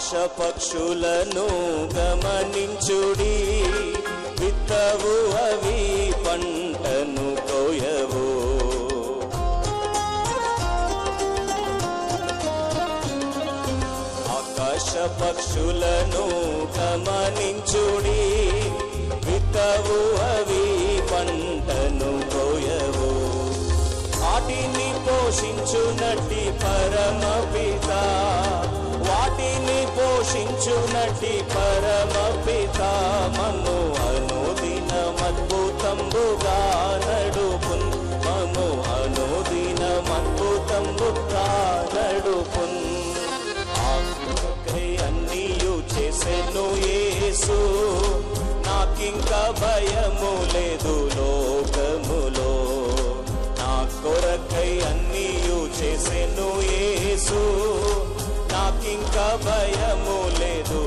ఆకాశ పక్షులను గమనించుడి, విత్తవు అవి పంటను కోయవు. ఆకాశ పక్షులను గమనించుడి, విత్తవు అవి పంటను కోయవు. వాటిని పోషించునట్టి పరమపిత, వాటిని పోషించునట్టి పరమపిత మమ్ము అనుదినం అద్భుతంబుగా నడుపున్, మమ్ము అనుదినం అద్భుతంబుగా నడుపున్. ఆకై అన్నీయు చేసెను యేసు, నాకింక భయము లేదు లోకములో. నా కొరకై అన్నీయు చేసెను యేసు, నాకింక భయము లేదు.